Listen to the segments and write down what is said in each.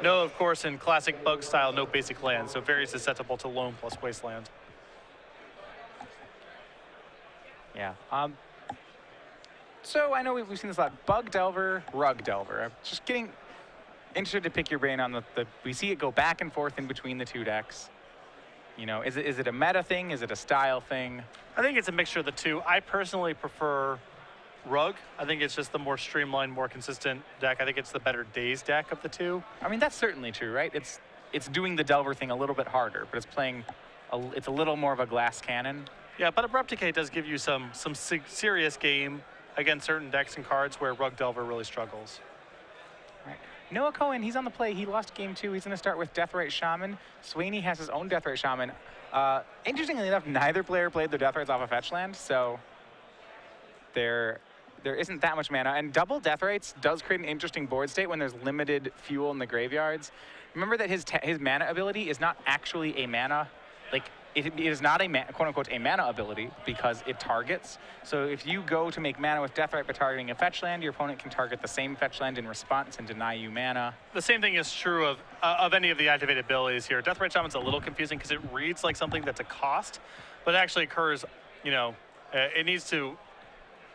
No, of course, in classic bug style, no basic land, so very susceptible to Loam plus Wasteland. Yeah. So I know we've seen this a lot. Bug Delver, Rug Delver. I'm just getting interested to pick your brain on we see it go back and forth in between the two decks. You know, is it a meta thing? Is it a style thing? I think it's a mixture of the two. I personally prefer Rug. I think it's just the more streamlined, more consistent deck. I think it's the better Daze deck of the two. I mean, that's certainly true, right? It's doing the Delver thing a little bit harder, but it's a little more of a glass cannon. Yeah, but Abrupt Decay does give you some serious game against certain decks and cards where Rug Delver really struggles. Right. Noah Cohen, he's on the play. He lost game 2. He's going to start with Deathrite Shaman. Swaney has his own Deathrite Shaman. Interestingly enough, neither player played their Deathrites off of fetch land, so there isn't that much mana. And double Deathrites does create an interesting board state when there's limited fuel in the graveyards. Remember that his mana ability is not actually a mana, like it is not a quote-unquote a mana ability because it targets. So if you go to make mana with Deathrite by targeting a fetch land, your opponent can target the same fetch land in response and deny you mana. The same thing is true of any of the activated abilities here. Deathrite Shaman's a little confusing because it reads like something that's a cost, but it actually occurs, you know, it needs to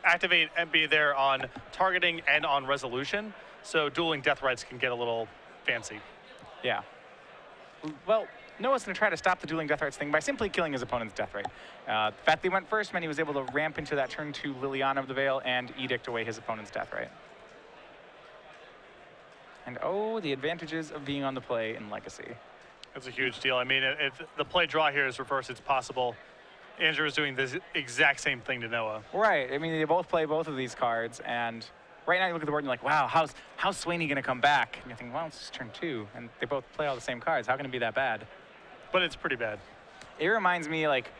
activate and be there on targeting and on resolution. So dueling Deathrites can get a little fancy. Yeah. Well, Noah's going to try to stop the dueling Deathrites thing by simply killing his opponent's Deathrite. The fact that he went first meant he was able to ramp into that turn 2 Liliana of the Veil and edict away his opponent's Deathrite. And oh, the advantages of being on the play in Legacy. That's a huge deal. I mean, if the play draw here is reversed, it's possible Andrew is doing this exact same thing to Noah. Right. I mean, they both play both of these cards, and right now you look at the board and you're like, wow, how's Swaney going to come back? And you think, well, it's just turn 2, and they both play all the same cards. How can it be that bad? But it's pretty bad. It reminds me, like,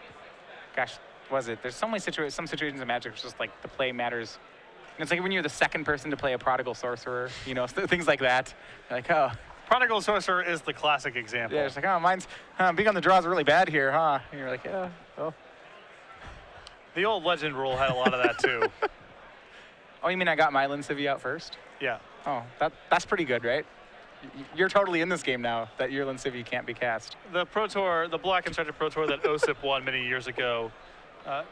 gosh, was it? There's some situations in Magic, it's just like the play matters. And it's like when you're the second person to play a Prodigal Sorcerer, you know, things like that. You're like, oh. Prodigal Sorcerer is the classic example. Yeah, it's like, oh, mine's being on the draw is really bad here, huh? And you're like, yeah, well. The old Legend rule had a lot of that too. Oh, you mean I got my Linsivy out first? Yeah. Oh, that's pretty good, right? You're totally in this game now that your Linsivy can't be cast. The Pro Tour, the Black Constructed Pro Tour that OSIP won many years ago,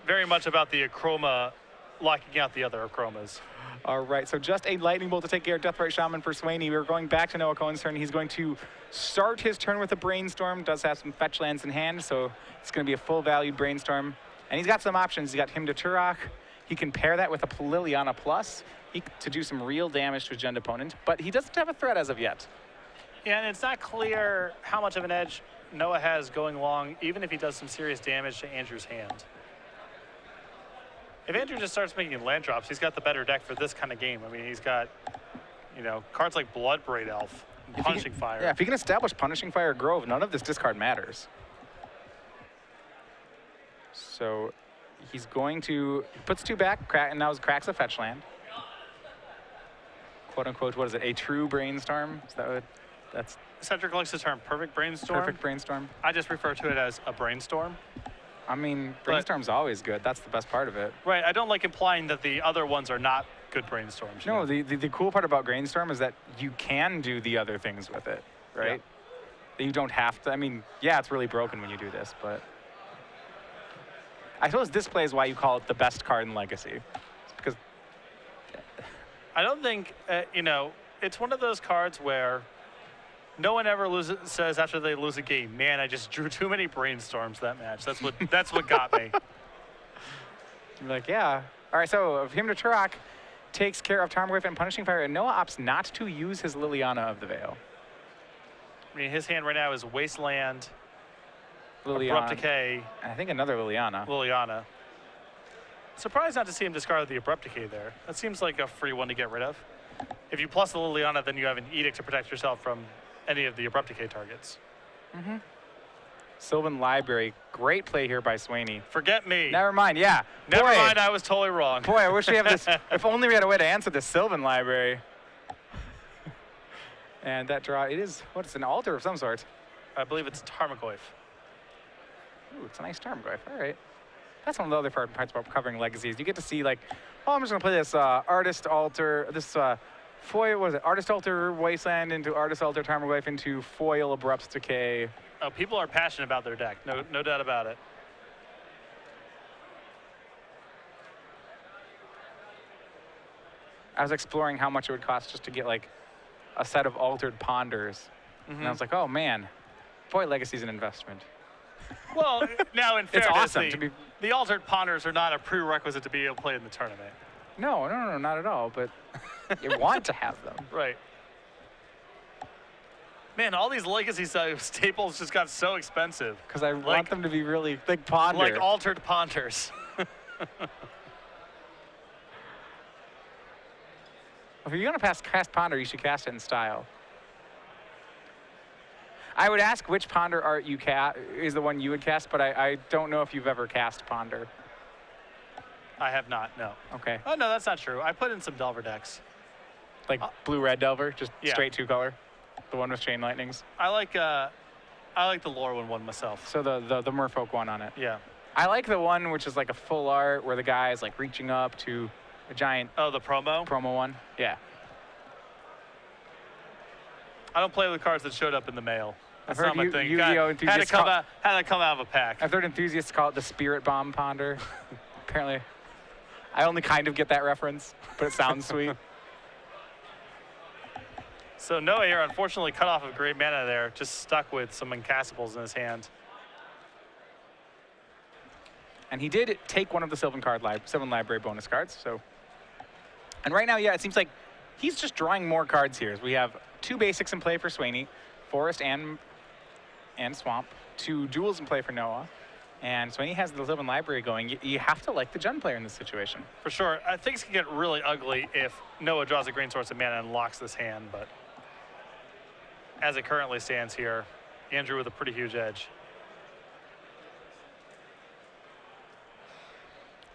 very much about the Achroma locking out the other Achromas. All right, so just a Lightning Bolt to take care of Deathrite Shaman for Swaney. We're going back to Noah Cohen's turn. He's going to start his turn with a Brainstorm. Does have some fetch lands in hand, so it's going to be a full valued Brainstorm. And he's got some options. He's got Hymn to Turok. He can pair that with a Liliana Plus to do some real damage to his Jund opponent, but he doesn't have a threat as of yet. Yeah, and it's not clear how much of an edge Noah has going long, even if he does some serious damage to Andrew's hand. If Andrew just starts making land drops, he's got the better deck for this kind of game. I mean, he's got, you know, cards like Bloodbraid Elf and Punishing Fire. Yeah, if he can establish Punishing Fire Grove, none of this discard matters. So he's going to, puts 2 back, and now cracks a fetch land. Quote unquote, what is it, a true Brainstorm? Is that what that's? Cedric likes the term perfect Brainstorm. Perfect Brainstorm. I just refer to it as a brainstorm. I mean, Brainstorm's always good. That's the best part of it. Right, I don't like implying that the other ones are not good brainstorms. No, the cool part about Brainstorm is that you can do the other things with it, right? Yeah. You don't have to, I mean, yeah, it's really broken when you do this, but I suppose this play is why you call it the best card in Legacy. It's because I don't think, you know, it's one of those cards where no one ever says after they lose a game, man, I just drew too many Brainstorms that match. That's what got me. You're like, yeah. All right, so Hymn to Turok takes care of Tarmogoyf and Punishing Fire, and Noah opts not to use his Liliana of the Veil. I mean, his hand right now is Wasteland, Liliana, Abrupt Decay, and I think another Liliana. Liliana. Surprised not to see him discard the Abrupt Decay there. That seems like a free one to get rid of. If you plus the Liliana, then you have an Edict to protect yourself from any of the Abrupt Decay targets. Mm-hmm. Sylvan Library, great play here by Swaney. Forget me. Never mind, yeah. Never mind, I was totally wrong. Boy, I wish we had this. If only we had a way to answer the Sylvan Library. And that draw, it is, what's an altar of some sort? I believe it's Tarmogoyf. Ooh, it's a nice Tarmogoyf, all right. That's one of the other parts about covering legacies. You get to see like, oh, I'm just gonna play this artist altar, this Foil, what was it? Artist Alter Wasteland into Artist Alter Tarmogoyf into Foil Abrupt's Decay. Oh, people are passionate about their deck. No doubt about it. I was exploring how much it would cost just to get like a set of altered ponders. And I was like, oh man, boy, Legacy's an investment. Well, now in fairness, awesome the altered ponders are not a prerequisite to be able to play in the tournament. No, not at all, but you want to have them. Right. Man, all these Legacy staples just got so expensive. Because I want them to be really big ponder. Like altered ponders. If you're going to cast Ponder, you should cast it in style. I would ask which Ponder art you is the one you would cast, but I don't know if you've ever cast Ponder. I have not, no. Okay. Oh, no, that's not true. I put in some Delver decks. Like blue-red Delver, just straight 2-color? The one with Chain Lightnings? I like the Lorwyn one myself. So the Merfolk one on it? Yeah. I like the one which is like a full art where the guy is like reaching up to a giant... Oh, the promo? Promo one? Yeah. I don't play with cards that showed up in the mail. That's I've heard not my thing. Yu-Gi-Oh! Had to come out of a pack. I've heard enthusiasts call it the Spirit Bomb Ponder. Apparently. I only kind of get that reference, but it sounds sweet. So Noah here, unfortunately, cut off of great mana there, just stuck with some incastables in his hand. And he did take one of the Sylvan Library bonus cards. So, and right now, yeah, it seems like he's just drawing more cards here. We have 2 basics in play for Swaney, Forest and Swamp, 2 duels in play for Noah. And Swaney has the Sylvan Library going. You have to like the Jund player in this situation. For sure. Things can get really ugly if Noah draws a green source of mana and locks this hand, but as it currently stands here, Andrew with a pretty huge edge.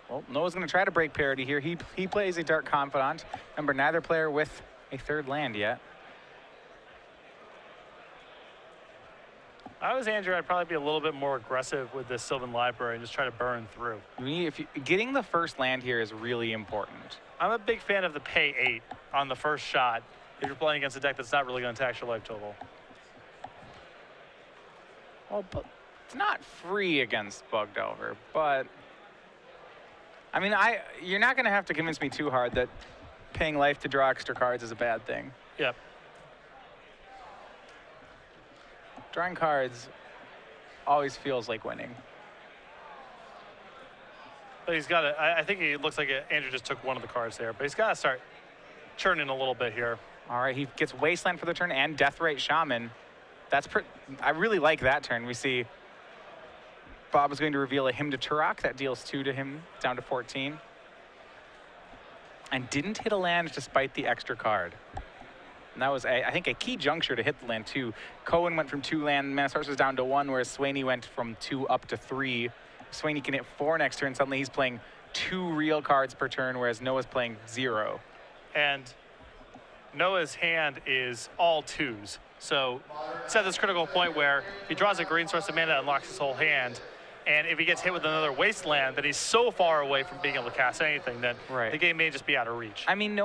Well, Noah's going to try to break parity here. He plays a Dark Confidant. Remember, neither player with a 3rd land yet. If I was Andrew, I'd probably be a little bit more aggressive with this Sylvan Library and just try to burn through. Getting the first land here is really important. I'm a big fan of the pay 8 on the first shot if you're playing against a deck that's not really going to tax your life total. Well, but it's not free against Bug Delver, but I mean, you're not going to have to convince me too hard that paying life to draw extra cards is a bad thing. Yep. Drawing cards always feels like winning. But he's got to, I think it looks like Andrew just took one of the cards there, but he's got to start churning a little bit here. All right, he gets Wasteland for the turn and Deathrite Shaman. I really like that turn. We see Bob is going to reveal a Hymn to Turok. That deals 2 to him, down to 14. And didn't hit a land despite the extra card. And that was, I think, a key juncture to hit the land, too. Cohen went from 2 land mana sources down to 1, whereas Swaney went from 2 up to 3. Swaney can hit 4 next turn. Suddenly he's playing 2 real cards per turn, whereas Noah's playing 0. And Noah's hand is all 2s. So it's at this critical point where he draws a green source of mana and unlocks his whole hand. And if he gets hit with another Wasteland, then he's so far away from being able to cast anything that the game may just be out of reach. I mean,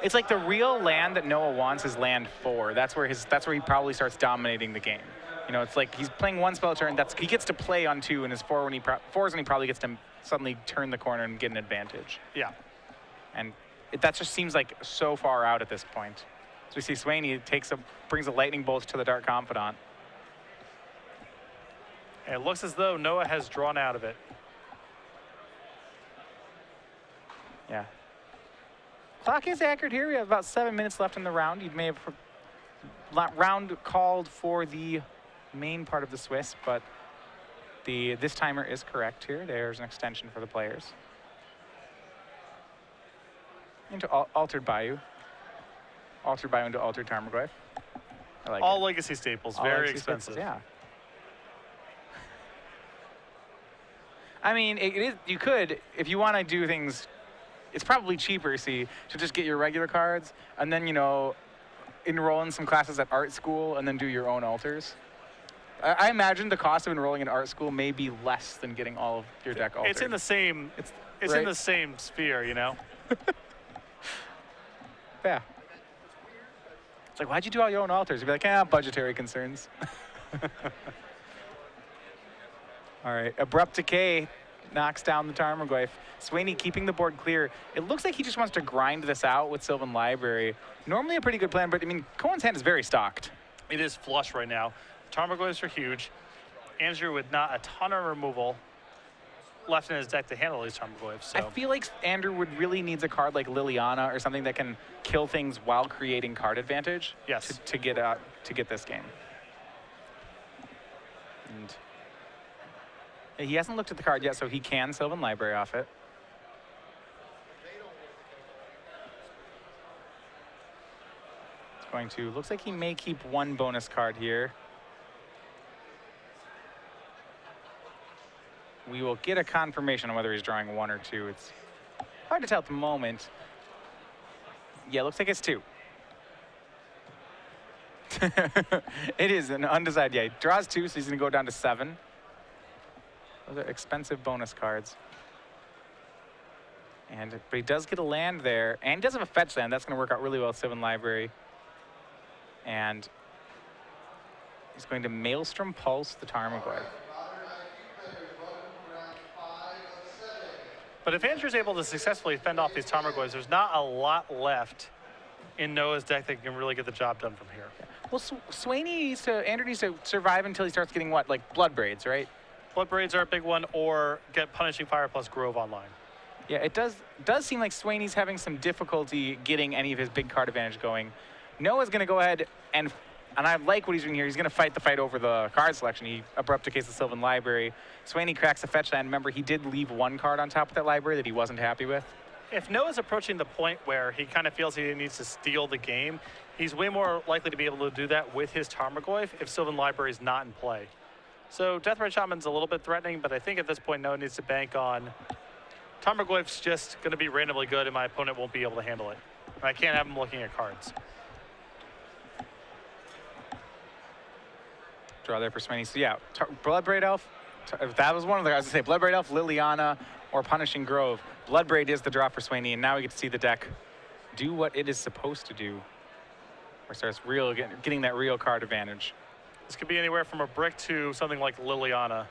it's like the real land that Noah wants is land 4. That's where he probably starts dominating the game. You know, it's like he's playing 1 spell turn. He gets to play on 2, and his 4 is when he probably gets to suddenly turn the corner and get an advantage. Yeah. And that just seems like so far out at this point. So we see Swaney brings a lightning bolt to the Dark Confidant. And it looks as though Noah has drawn out of it. Yeah. Clock is accurate here. We have about 7 minutes left in the round. You may have round called for the main part of the Swiss, but this timer is correct here. There's an extension for the players. Into Altered Bayou. Altered Bayou into Altered Tarmogoyf. I like all it. legacy staples, All very legacy expensive. Staples, yeah. I mean, you could, if you want to do things, it's probably cheaper, to just get your regular cards and then, enroll in some classes at art school and then do your own alters. I imagine the cost of enrolling in art school may be less than getting all of your deck altered. It's in the same, it's right? in the same sphere, Yeah. It's like, why'd you do all your own altars? You'd be like, budgetary concerns. All right, Abrupt Decay knocks down the Tarmogoyf. Swaney keeping the board clear. It looks like he just wants to grind this out with Sylvan Library. Normally a pretty good plan, but I mean, Cohen's hand is very stocked. It is flush right now. Tarmogoyfs are huge. Andrew with not a ton of removal left in his deck to handle these Tarmogoyfs. So. I feel like Andrew would really needs a card like Liliana or something that can kill things while creating card advantage. Yes. To get this game. And he hasn't looked at the card yet, so he can Sylvan Library off it. It's going to, looks like he may keep one bonus card here. We will get a confirmation on whether he's drawing one or two. It's hard to tell at the moment. Yeah, looks like it's two. It is an undecided. Yeah, he draws two, so he's going to go down to 7. Those are expensive bonus cards. But he does get a land there, and he does have a fetch land. That's going to work out really well with Sylvan Library. And he's going to Maelstrom Pulse the Tarmogoyf. But if Andrew's able to successfully fend off these Tarmogoyfs, there's not a lot left in Noah's deck that can really get the job done from here. Well, Andrew needs to survive until he starts getting what, like Blood Braids, right? Blood Braids are a big one, or get Punishing Fire plus Grove online. Yeah, it does seem like Swaney's having some difficulty getting any of his big card advantage going. Noah's going to go ahead and I like what he's doing here. He's going to fight the fight over the card selection. He Abrupt Decays the Sylvan Library. Swaney cracks a fetch land. Remember, he did leave one card on top of that library that he wasn't happy with. If Noah's approaching the point where he kind of feels he needs to steal the game, he's way more likely to be able to do that with his Tarmogoyf if Sylvan Library is not in play. So Deathrite Shaman's a little bit threatening, but I think at this point Noah needs to bank on Tarmogoyf's just going to be randomly good and my opponent won't be able to handle it. I can't have him looking at cards. Draw there for Swaney. So yeah, Bloodbraid Elf, that was one of the guys to say, Bloodbraid Elf, Liliana, or Punishing Grove. Bloodbraid is the draw for Swaney, and now we get to see the deck do what it is supposed to do. Or starts getting that real card advantage. This could be anywhere from a brick to something like Liliana.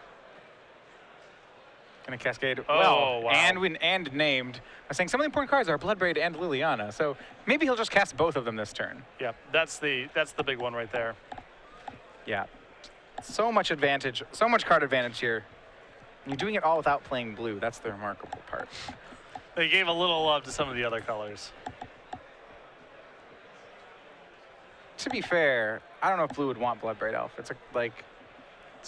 Gonna cascade. Oh, wow. And named. I was saying some of the important cards are Bloodbraid and Liliana, so maybe he'll just cast both of them this turn. Yeah, that's the big one right there. Yeah. So much advantage, so much card advantage here. You're doing it all without playing blue. That's the remarkable part. They gave a little love to some of the other colors. To be fair, I don't know if blue would want Bloodbraid Elf. It's the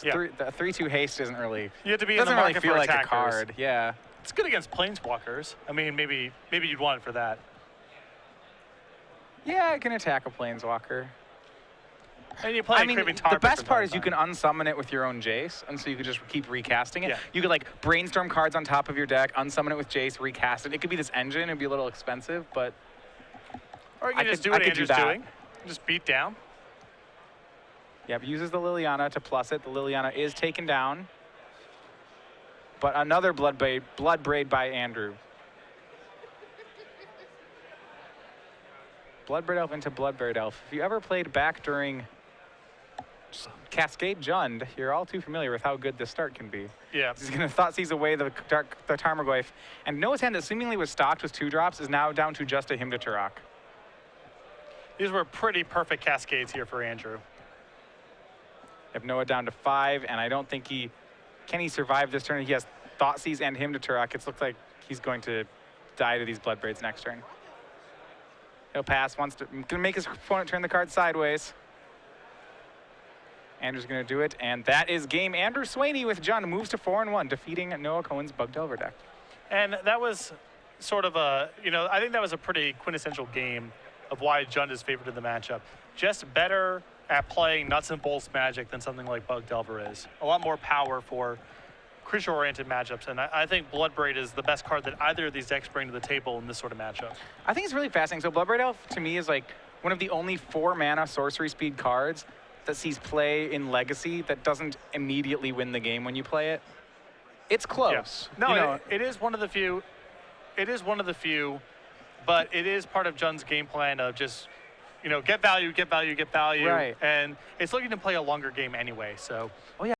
3/2 haste isn't really. You have to be in the doesn't market really feel for like attackers. a card. Yeah. It's good against planeswalkers. I mean, maybe you'd want it for that. Yeah, I can attack a planeswalker. And you play the best part is you can unsummon it with your own Jace, and so you could just keep recasting it. Yeah. You could like brainstorm cards on top of your deck, unsummon it with Jace, recast it. It could be this engine. It'd be a little expensive, but or you can just do what Andrew's doing. Just beat down. Yep, uses the Liliana to plus it. The Liliana is taken down, but another Bloodbraid by Andrew. Bloodbraid Elf into Bloodbraid Elf. If you ever played back during Cascade Jund, you're all too familiar with how good this start can be. Yeah. He's going to Thoughtseize away the Tarmogoyf. And Noah's hand that seemingly was stocked with 2-drops is now down to just a Hymn to Turok. These were pretty perfect cascades here for Andrew. Have Noah down to 5, and I don't think can he survive this turn? He has Thoughtseize and Hymn to Turok. It looks like he's going to die to these Bloodbraids next turn. He'll pass, gonna make his opponent turn the card sideways. Andrew's gonna do it, and that is game. Andrew Swaney with Jund moves to 4-1, defeating Noah Cohen's Bug Delver deck. And that was sort of I think that was a pretty quintessential game of why Jund is favored in the matchup. Just better at playing nuts and bolts Magic than something like Bug Delver is. A lot more power for creature-oriented matchups, and I think Bloodbraid is the best card that either of these decks bring to the table in this sort of matchup. I think it's really fascinating. So Bloodbraid Elf, to me, is like one of the only 4-mana sorcery speed cards that sees play in Legacy that doesn't immediately win the game when you play it. It's close. Yeah. No, it is one of the few. It is one of the few but it is part of Jun's game plan of just, get value, get value, get value. Right. And it's looking to play a longer game anyway, so. Oh, yeah.